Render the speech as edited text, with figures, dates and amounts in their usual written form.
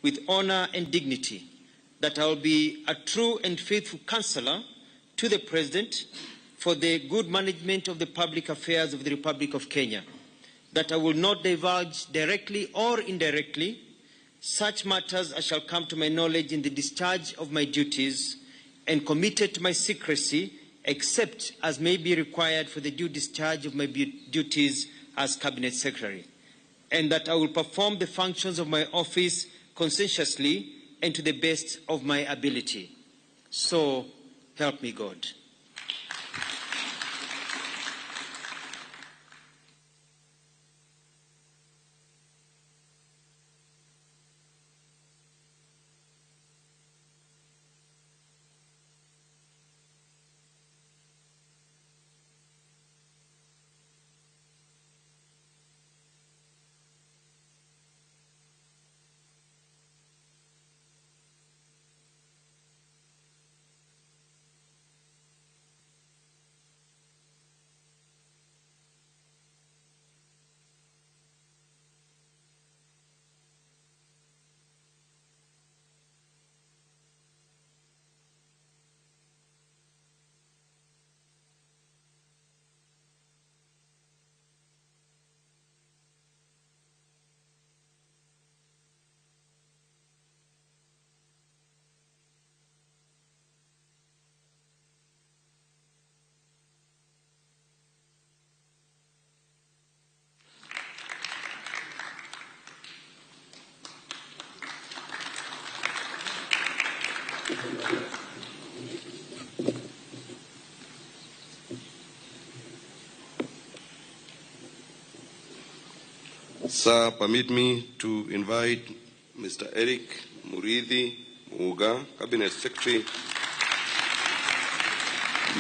with honor and dignity, that I will be a true and faithful counselor to the President for the good management of the public affairs of the Republic of Kenya, that I will not divulge directly or indirectly such matters as shall come to my knowledge in the discharge of my duties, and committed to my secrecy except as may be required for the due discharge of my duties as Cabinet Secretary, and that I will perform the functions of my office conscientiously and to the best of my ability. So help me God. Sir, permit me to invite Mr. Eric Murithi Muga, Cabinet Secretary